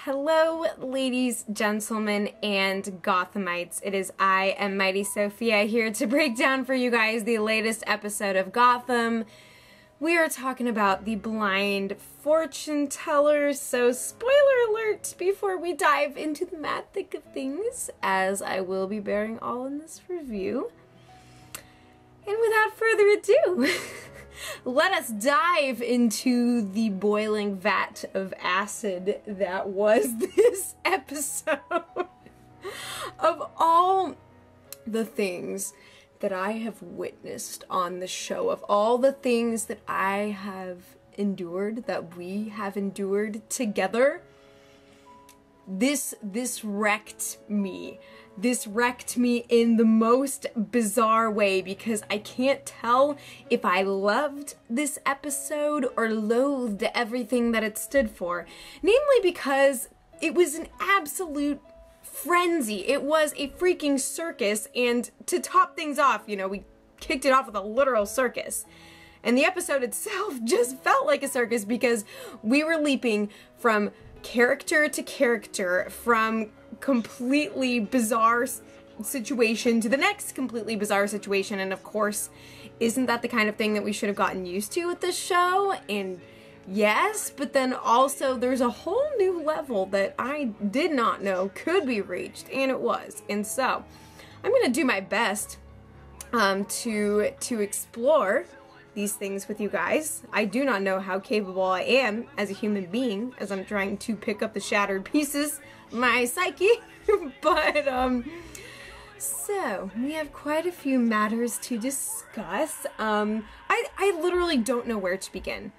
Hello, ladies, gentlemen, and Gothamites. It is I, am Mighty Sophia, here to break down for you guys the latest episode of Gotham. We are talking about the blind fortune tellers, so spoiler alert before we dive into the mad thick of things, as I will be bearing all in this review. And without further ado, let us dive into the boiling vat of acid that was this episode. Of all the things that I have witnessed on the show, of all the things that I have endured, that we have endured together, this wrecked me. This wrecked me in the most bizarre way, because I can't tell if I loved this episode or loathed everything that it stood for. Namely because it was an absolute frenzy. It was a freaking circus, and to top things off, you know, we kicked it off with a literal circus. And the episode itself just felt like a circus because we were leaping from character to character, from completely bizarre situation to the next completely bizarre situation, and of course, isn't that the kind of thing that we should have gotten used to with this show? And yes, but then also there's a whole new level that I did not know could be reached, and it was. And so I'm gonna do my best to explore these things with you guys. I do not know how capable I am as a human being as I'm trying to pick up the shattered pieces of my psyche, but so we have quite a few matters to discuss. I literally don't know where to begin.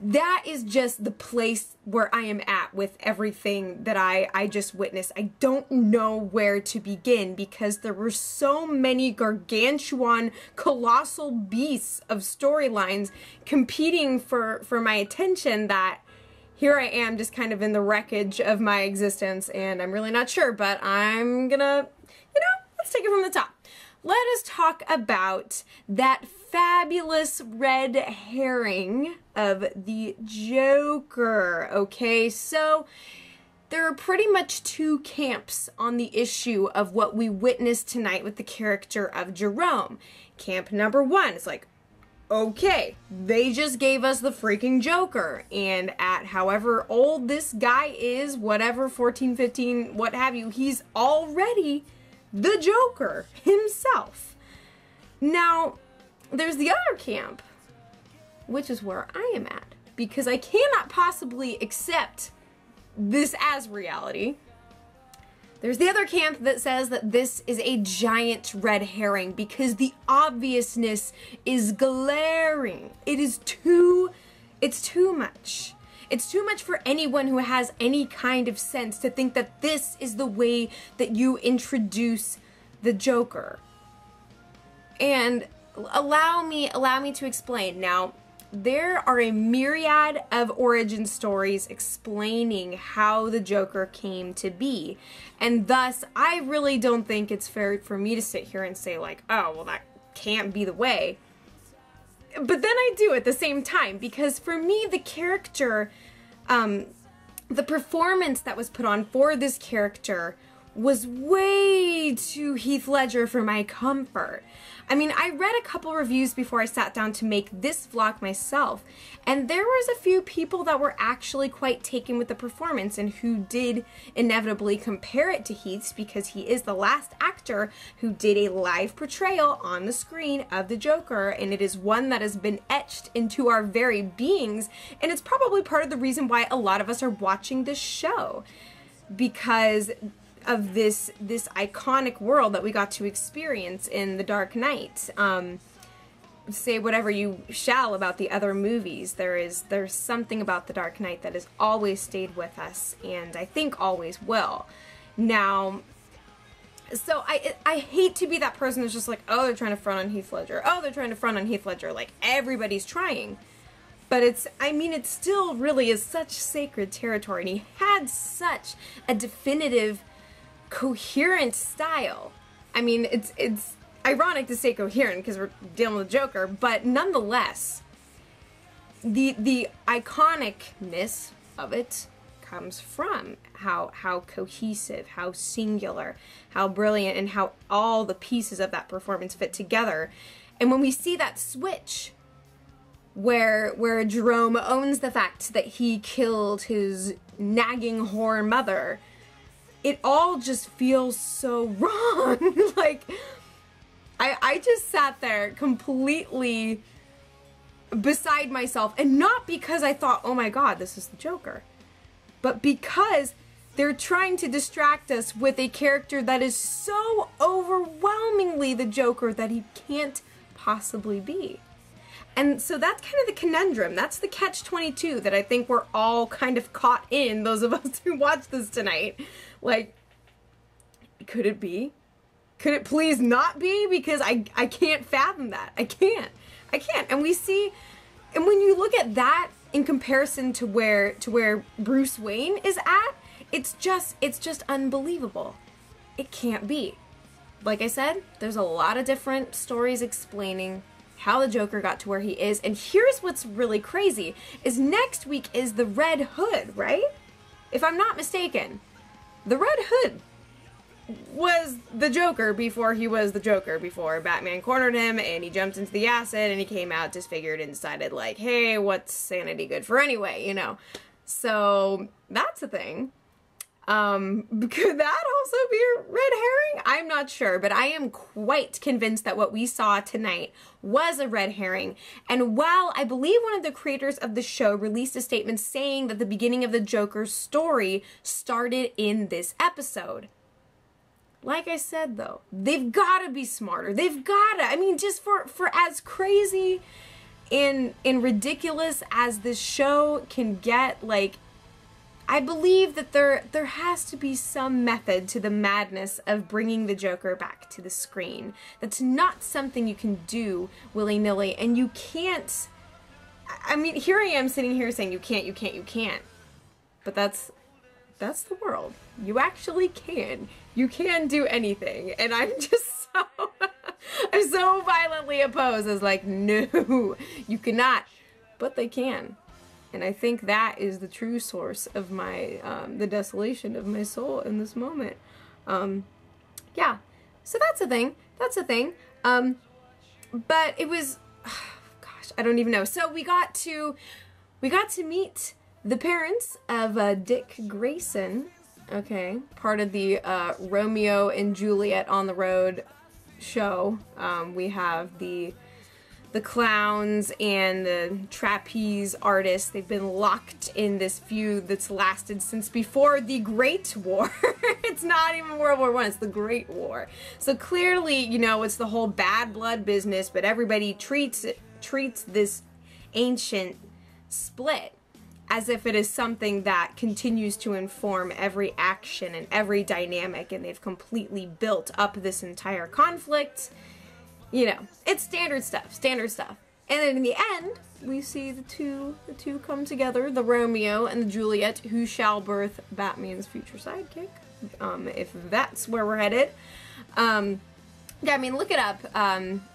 That is just the place where I am at with everything that I just witnessed. I don't know where to begin because there were so many gargantuan, colossal beasts of storylines competing for my attention that here I am just kind of in the wreckage of my existence, and I'm really not sure, but I'm gonna, let's take it from the top. Let us talk about that fabulous red herring of the Joker, okay? So there are pretty much two camps on the issue of what we witnessed tonight with the character of Jerome. Camp number one is like, okay, they just gave us the freaking Joker, and at however old this guy is, whatever, 14, 15, what have you, he's already the Joker himself. Now, there's the other camp, which is where I am at, because I cannot possibly accept this as reality. There's the other camp that says that this is a giant red herring because the obviousness is glaring. It's too much. It's too much for anyone who has any kind of sense to think that this is the way that you introduce the Joker. And allow me to explain. Now, there are a myriad of origin stories explaining how the Joker came to be. And thus, I really don't think it's fair for me to sit here and say like, oh, well, that can't be the way. But then I do at the same time, because for me, the character, the performance that was put on for this character was way too Heath Ledger for my comfort. I mean, I read a couple reviews before I sat down to make this vlog myself, and there was a few people that were actually quite taken with the performance and who did inevitably compare it to Heath's, because he is the last actor who did a live portrayal on the screen of the Joker, and it is one that has been etched into our very beings, and it's probably part of the reason why a lot of us are watching this show, because of this iconic world that we got to experience in The Dark Knight. Say whatever you shall about the other movies, there's something about The Dark Knight that has always stayed with us, and I think always will. Now, so I hate to be that person who's just like, oh, they're trying to front on Heath Ledger. Oh, they're trying to front on Heath Ledger. Like, everybody's trying. But it still really is such sacred territory, and he had such a definitive, coherent style. I mean, it's ironic to say coherent because we're dealing with Joker, but nonetheless, the iconicness of it comes from, how cohesive, how singular, how brilliant, and how all the pieces of that performance fit together. And when we see that switch where Jerome owns the fact that he killed his nagging whore mother, it all just feels so wrong. Like, I just sat there completely beside myself, and not because I thought, oh my god, this is the Joker, but because they're trying to distract us with a character that is so overwhelmingly the Joker that he can't possibly be. And so that's kind of the conundrum. That's the catch-22 that I think we're all kind of caught in, those of us who watched this tonight. Like, could it be? Could it please not be? Because I can't fathom that. I can't. And we see, and when you look at that in comparison to where Bruce Wayne is at, it's just unbelievable. It can't be. Like I said, there's a lot of different stories explaining how the Joker got to where he is, and here's what's really crazy, is next week is the Red Hood, right? If I'm not mistaken, the Red Hood was the Joker before he was the Joker, before Batman cornered him and he jumped into the acid and he came out disfigured and decided, like, hey, what's sanity good for anyway, you know? So that's a thing. Could that also be a red herring? I'm not sure, but I am quite convinced that what we saw tonight was a red herring. And while I believe one of the creators of the show released a statement saying that the beginning of the Joker's story started in this episode, like I said, though, they've got to be smarter. They've got to. I mean, just for as crazy and ridiculous as this show can get, like, I believe that there has to be some method to the madness of bringing the Joker back to the screen. That's not something you can do willy-nilly, and you can't. I mean, here I am sitting here saying you can't. But that's the world. You actually can. You can do anything. And I'm just I'm so violently opposed. As like, no, you cannot. But they can. And I think that is the true source of my, the desolation of my soul in this moment. Yeah. So that's a thing. That's a thing. But it was, gosh, I don't even know. So we got to meet the parents of Dick Grayson, okay, part of the Romeo and Juliet on the Road show. We have the clowns and the trapeze artists. They've been locked in this feud that's lasted since before the Great War. It's not even World War I, it's the Great War. So clearly, you know, it's the whole bad blood business, but everybody treats this ancient split as if it is something that continues to inform every action and every dynamic, and they've completely built up this entire conflict. You know, it's standard stuff. And then in the end, we see the two come together, the Romeo and the Juliet, who shall birth Batman's future sidekick, if that's where we're headed. Yeah, I mean, look it up.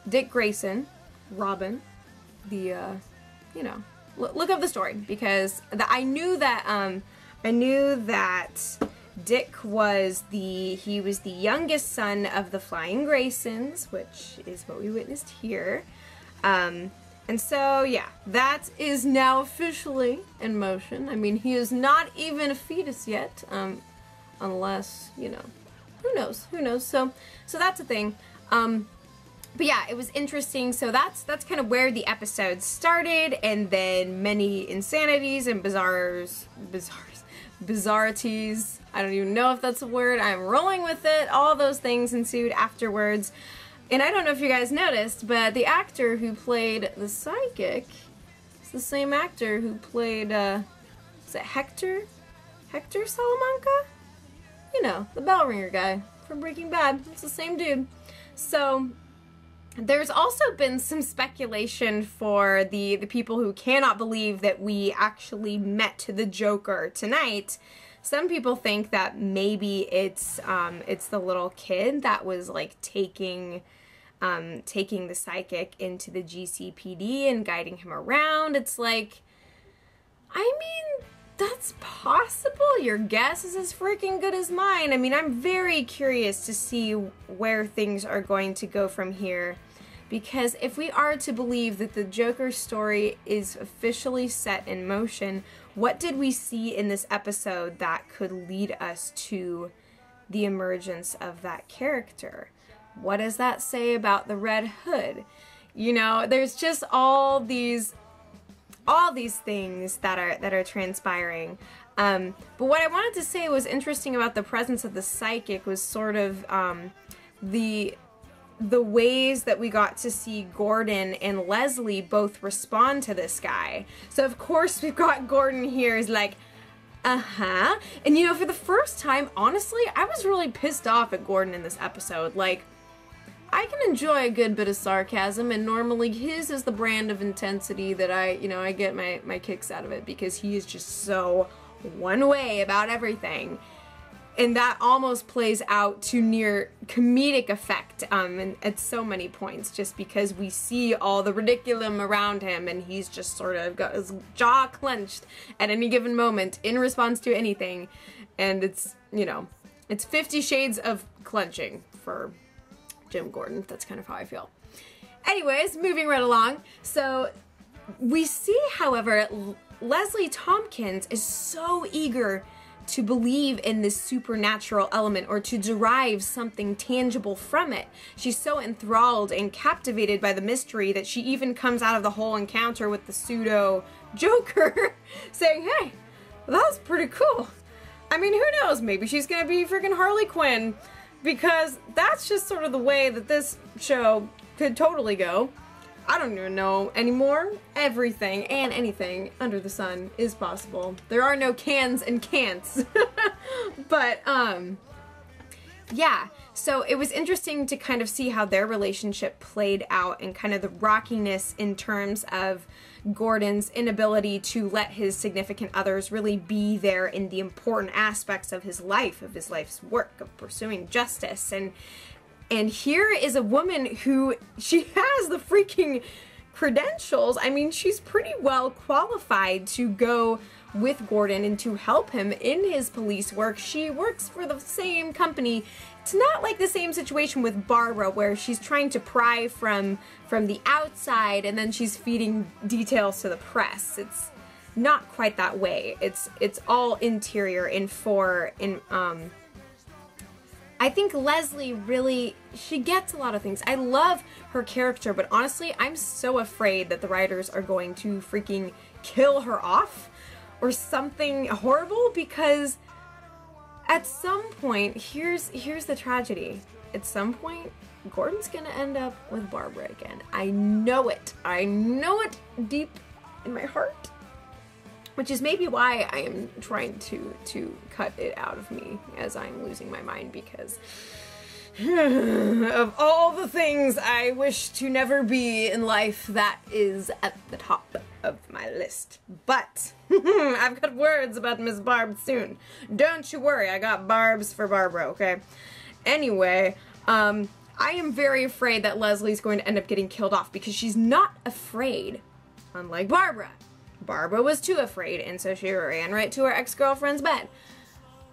Dick Grayson, Robin, you know, look up the story, because I knew that Dick was the youngest son of the Flying Graysons, which is what we witnessed here. And so, yeah, that is now officially in motion. I mean, he is not even a fetus yet, unless, you know, who knows. So that's a thing. But yeah, it was interesting. So that's kind of where the episode started, and then many insanities and bizarrities. I don't even know if that's a word. I'm rolling with it. All those things ensued afterwards. And I don't know if you guys noticed, but the actor who played the psychic is the same actor who played, is it Hector? Hector Salamanca? You know, the bell ringer guy from Breaking Bad. It's the same dude. So there's also been some speculation for the people who cannot believe that we actually met the Joker tonight. Some people think that maybe it's the little kid that was like taking the psychic into the GCPD and guiding him around. It's like, I mean, that's possible. Your guess is as freaking good as mine. I mean, I'm very curious to see where things are going to go from here. Because if we are to believe that the Joker story is officially set in motion, what did we see in this episode that could lead us to the emergence of that character? What does that say about the Red Hood? You know, there's just all these things that are transpiring. But what I wanted to say was interesting about the presence of the psychic was sort of the ways that we got to see Gordon and Leslie both respond to this guy. So of course we've got Gordon here is like, uh-huh. And you know, for the first time, honestly, I was really pissed off at Gordon in this episode. Like, I can enjoy a good bit of sarcasm, and normally his is the brand of intensity that I get my kicks out of it, because he is just so one way about everything. And that almost plays out to near comedic effect and at so many points, just because we see all the ridiculum around him, and he's just sort of got his jaw clenched at any given moment in response to anything. And it's, you know, it's 50 Shades of clenching for Jim Gordon. That's kind of how I feel. Anyways, moving right along. So we see, however, Leslie Tompkins is so eager to believe in this supernatural element, or to derive something tangible from it. She's so enthralled and captivated by the mystery that she even comes out of the whole encounter with the pseudo Joker saying, hey, that was pretty cool. I mean, who knows? Maybe she's gonna be freaking Harley Quinn, because that's just sort of the way that this show could totally go. I don't even know anymore. Everything and anything under the sun is possible. There are no cans and can'ts. But, yeah. So it was interesting to kind of see how their relationship played out, and kind of the rockiness in terms of Gordon's inability to let his significant others really be there in the important aspects of his life's work, of pursuing justice. And here is a woman who, she has the freaking credentials. I mean, she's pretty well qualified to go with Gordon and to help him in his police work. She works for the same company. It's not like the same situation with Barbara, where she's trying to pry from the outside and then she's feeding details to the press. It's not quite that way. It's all interior I think Leslie really, she gets a lot of things. I love her character, but honestly, I'm so afraid that the writers are going to freaking kill her off or something horrible, because at some point, here's the tragedy. At some point, Gordon's gonna end up with Barbara again. I know it. I know it deep in my heart. Which is maybe why I am trying to cut it out of me as I'm losing my mind, because of all the things I wish to never be in life, that is at the top of my list. But I've got words about Miss Barb soon. Don't you worry, I got barbs for Barbara, okay? Anyway, I am very afraid that Leslie's going to end up getting killed off, because she's not afraid, unlike Barbara. Barbara was too afraid, and so she ran right to her ex-girlfriend's bed.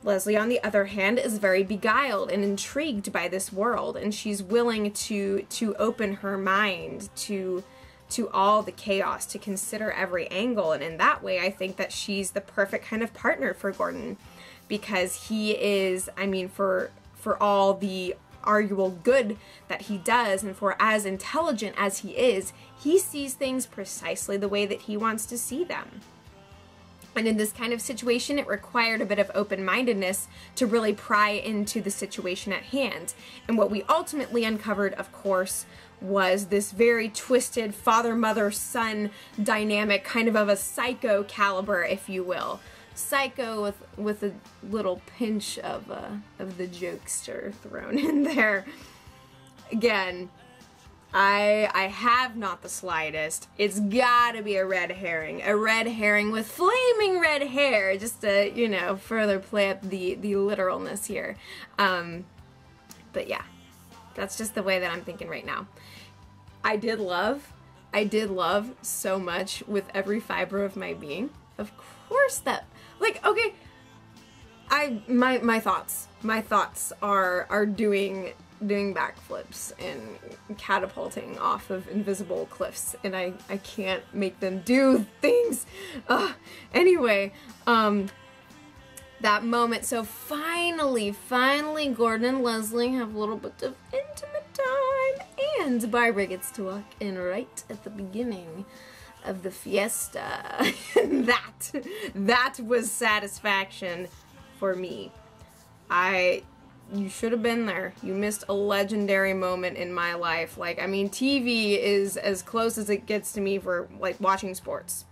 Leslie, on the other hand, is very beguiled and intrigued by this world, and she's willing to open her mind to all the chaos, to consider every angle, and in that way, I think that she's the perfect kind of partner for Gordon, because he is, I mean, for all the arguable good that he does, and for as intelligent as he sees things precisely the way that he wants to see them. And in this kind of situation, it required a bit of open-mindedness to really pry into the situation at hand. And what we ultimately uncovered, of course, was this very twisted father-mother-son dynamic, kind of a psycho caliber, if you will. Psycho with a little pinch of the jokester thrown in there. Again, I have not the slightest. It's gotta be a red herring. A red herring with flaming red hair, just to, you know, further play up the literalness here. But yeah, that's just the way that I'm thinking right now. I did love so much with every fiber of my being. Of course that Like, okay, my thoughts are doing backflips and catapulting off of invisible cliffs, and I can't make them do things. Anyway, that moment. So finally, Gordon and Leslie have a little bit of intimate time, and Barbara gets to walk in right at the beginning of the fiesta. that was satisfaction for me. You should have been there. You missed a legendary moment in my life. Like, I mean, TV is as close as it gets to me for, like, watching sports.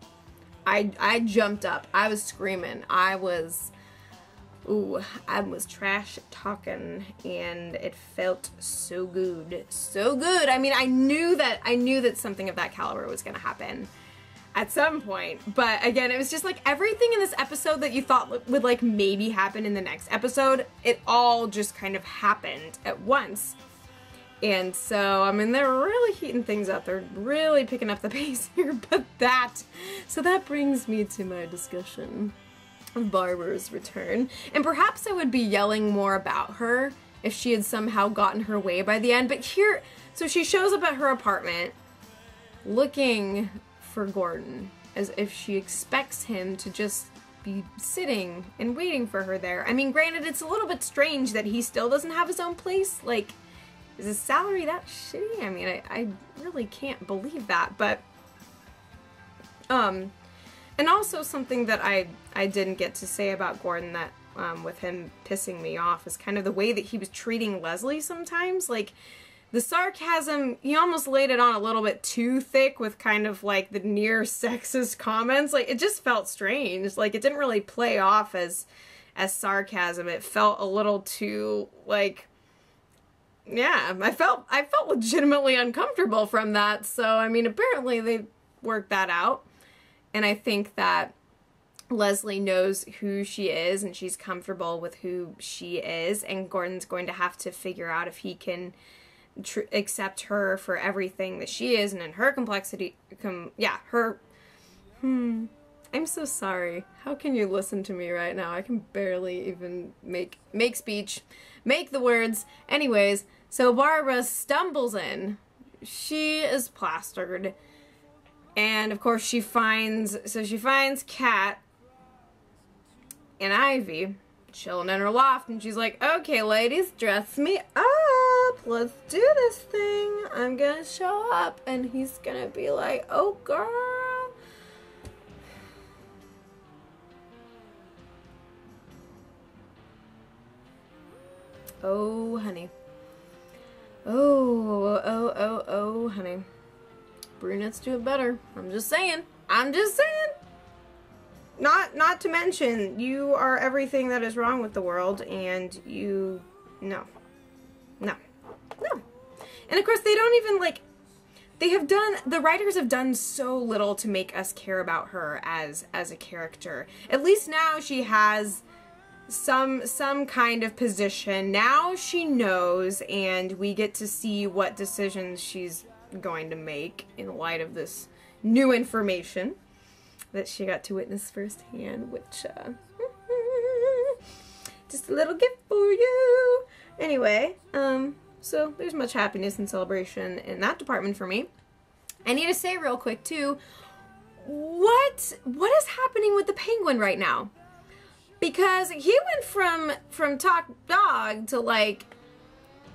I jumped up. I was screaming. I was trash talking, and it felt so good. So good. I mean, I knew that something of that caliber was gonna happen at some point, but again, it was just like everything in this episode that you thought would like maybe happen in the next episode, it all just kind of happened at once. And so, I mean, they're really heating things up. They're really picking up the pace here, but so that brings me to my discussion of Barbara's return. And perhaps I would be yelling more about her if she had somehow gotten her way by the end, but here, so she shows up at her apartment looking for Gordon, as if she expects him to just be sitting and waiting for her there. I mean, granted, it's a little bit strange that he still doesn't have his own place. Like, is his salary that shitty? I mean, I really can't believe that, but, and also something that I didn't get to say about Gordon that, with him pissing me off is kind of the way that he was treating Leslie sometimes. Like, the sarcasm, he almost laid it on a little bit too thick with kind of like the near sexist comments. Like, it just felt strange. Like, it didn't really play off as sarcasm. It felt a little too, like, yeah, I felt legitimately uncomfortable from that. So, I mean, apparently they worked that out. And I think that Leslie knows who she is and she's comfortable with who she is. And Gordon's going to have to figure out if he can accept her for everything that she is and in her complexity. I'm so sorry. How can you listen to me right now? I can barely even make speech, make the words. Anyways, so Barbara stumbles in. She is plastered. And of course she finds Kat and Ivy chilling in her loft, and she's like, okay, ladies, dress me up. Let's do this thing. I'm gonna show up. And he's gonna be like, oh, girl. Oh, honey. Oh, honey. Brunettes do it better. I'm just saying. Not to mention, you are everything that is wrong with the world, and no. And of course, they don't even, like, the writers have done so little to make us care about her as a character. At least now she has some kind of position. Now she knows, and we get to see what decisions she's going to make in light of this new information that she got to witness firsthand, which, just a little gift for you. Anyway, so there's much happiness and celebration in that department for me. I need to say real quick, too, what is happening with the Penguin right now? Because he went from top dog to, like,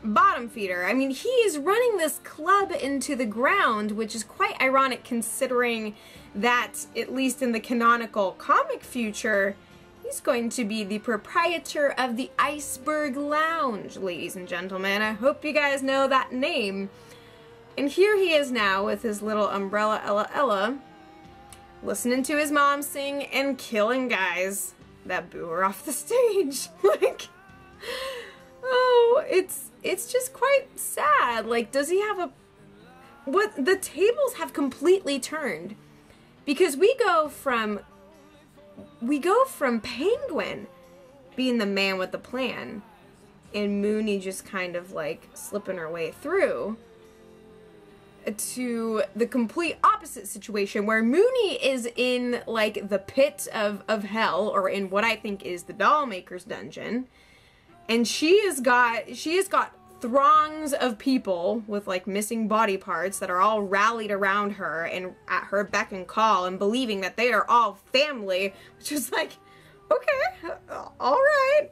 bottom feeder. I mean, he is running this club into the ground, which is quite ironic considering that, at least in the canonical comic future, he's going to be the proprietor of the Iceberg Lounge, ladies and gentlemen. I hope you guys know that name. And here he is now with his little umbrella Ella, listening to his mom sing and killing guys that boo her off the stage. Like, oh, it's just quite sad. Like, does he have the tables have completely turned. Because we go from Penguin being the man with the plan and Mooney just kind of like slipping her way through to the complete opposite situation where Mooney is in like the pit of hell, or in what I think is the Dollmaker's dungeon, and she has got throngs of people with like missing body parts that are all rallied around her and at her beck and call and believing that they are all family, which is like, okay, all right.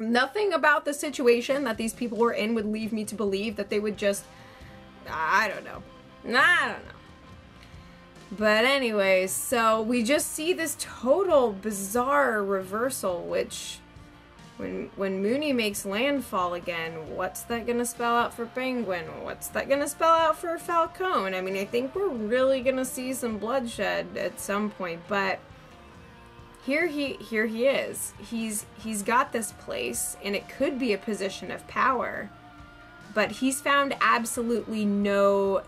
Nothing about the situation that these people were in would leave me to believe that they would just, I don't know. But anyways, so we just see this total bizarre reversal, which when Mooney makes landfall again, what's that gonna spell out for Penguin? What's that gonna spell out for Falcone? I mean, I think we're really gonna see some bloodshed at some point, but here he is. He's got this place, and it could be a position of power, but he's found absolutely no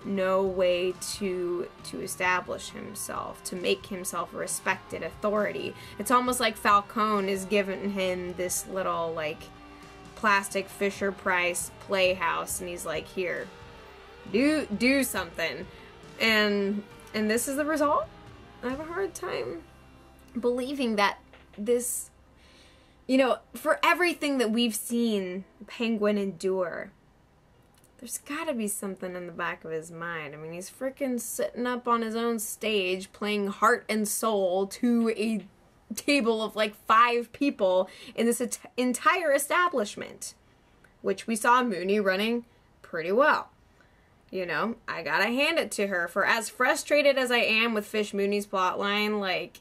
way to establish himself, to make himself a respected authority. It's almost like Falcone is giving him this little like plastic Fisher-Price playhouse, and he's like, here, do something, and this is the result. I have a hard time believing that this, you know, for everything that we've seen Penguin endure, there's gotta be something in the back of his mind. I mean, he's freaking sitting up on his own stage playing Heart and Soul to a table of like 5 people in this entire establishment, which we saw Mooney running pretty well. You know, I gotta hand it to her. For as frustrated as I am with Fish Mooney's plotline, like,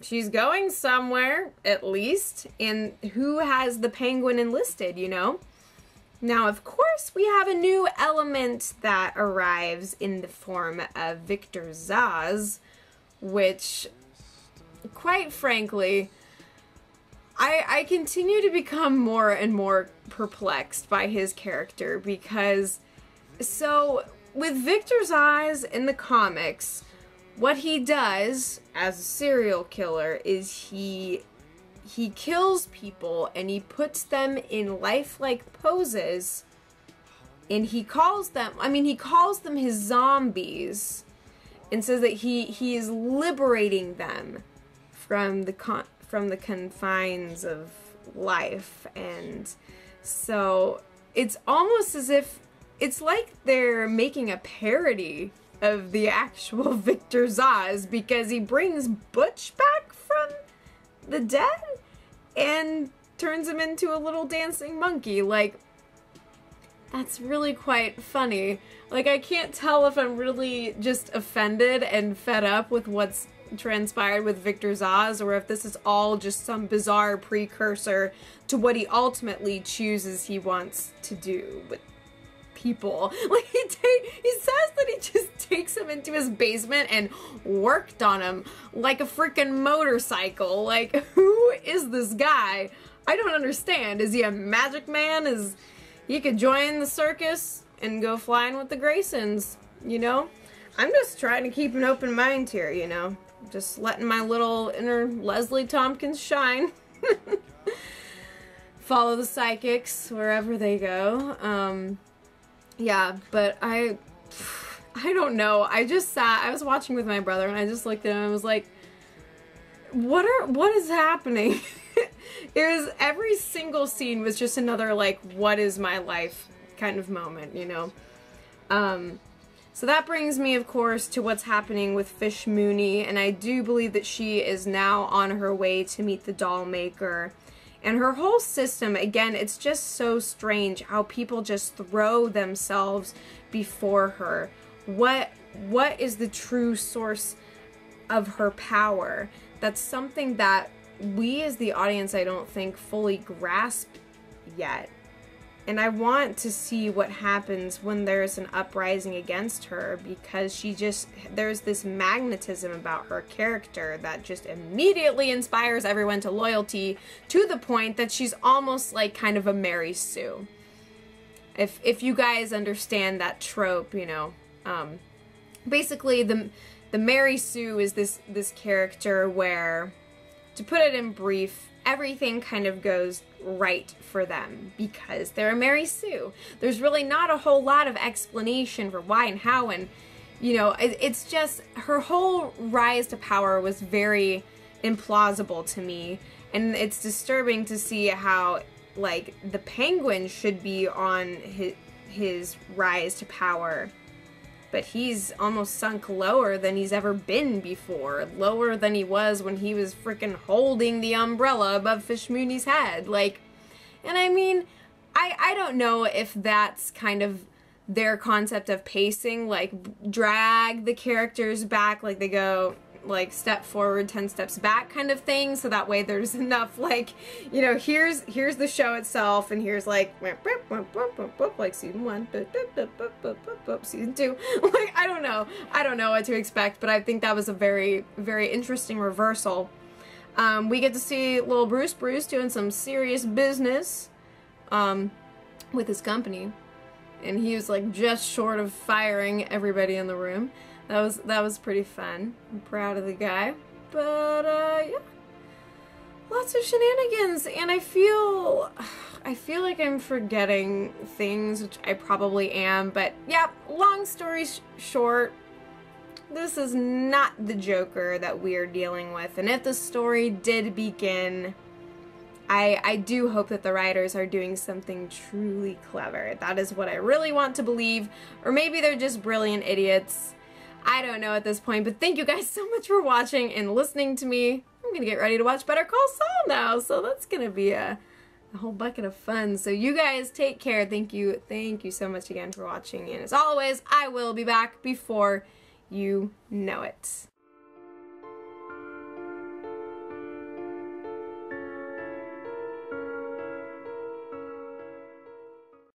she's going somewhere, at least, and who has the Penguin enlisted, you know? Now, of course, we have a new element that arrives in the form of Victor Zsasz, which, quite frankly, I continue to become more and more perplexed by his character, because, so, with Victor Zsasz in the comics, what he does as a serial killer is he kills people and he puts them in lifelike poses, and he calls them his zombies, and says that he is liberating them from the confines of life. And so it's almost as if it's like they're making a parody of the actual Victor Zsasz, because he brings Butch back from the dead and turns him into a little dancing monkey. Like, that's really quite funny. Like, I can't tell if I'm really just offended and fed up with what's transpired with Victor Zsasz, or if this is all just some bizarre precursor to what he ultimately chooses he wants to do with people. Like, he says that he just takes him into his basement and worked on him like a freaking motorcycle. Like, who is this guy? I don't understand. Is he a magic man? Is he could join the circus and go flying with the Graysons, you know? I'm just trying to keep an open mind here, you know? Just letting my little inner Leslie Tompkins shine. Follow the psychics wherever they go. Yeah, but I don't know. I was watching with my brother, and I just looked at him and was like, what is happening? Every single scene was just another, like, what is my life kind of moment, you know? So that brings me, of course, to what's happening with Fish Mooney, and I do believe that she is now on her way to meet the Dollmaker. And her whole system, again, it's just so strange how people just throw themselves before her. What is the true source of her power? That's something that we as the audience, I don't think, fully grasp yet. And I want to see what happens when there's an uprising against her, because there's this magnetism about her character that just immediately inspires everyone to loyalty, to the point that she's almost like kind of a Mary Sue. If you guys understand that trope, you know, basically the Mary Sue is this character where, to put it in brief, everything kind of goes right for them because they're Mary Sue. There's really not a whole lot of explanation for why and how, and you know, it's just her whole rise to power was very implausible to me, and it's disturbing to see how, like, the Penguin should be on his rise to power, but he's almost sunk lower than he's ever been before. Lower than he was when he was freaking holding the umbrella above Fish Mooney's head. Like, and I mean, I don't know if that's kind of their concept of pacing, like drag the characters back, like they go like step forward 10 steps back kind of thing, so that way there's enough, like, you know, here's the show itself, and here's like season 1, season 2. Like, I don't know what to expect, but I think that was a very, very interesting reversal. We get to see little Bruce doing some serious business with his company, and he was like just short of firing everybody in the room. That was pretty fun. I'm proud of the guy. But yeah, lots of shenanigans, and I feel like I'm forgetting things, which I probably am. But yeah, long story short, this is not the Joker that we're dealing with. And if the story did begin, I do hope that the writers are doing something truly clever. That is what I really want to believe. Or maybe they're just brilliant idiots. I don't know at this point, but thank you guys so much for watching and listening to me. I'm gonna get ready to watch Better Call Saul now, so that's gonna be a whole bucket of fun. So you guys take care. Thank you so much again for watching, and as always, I will be back before you know it.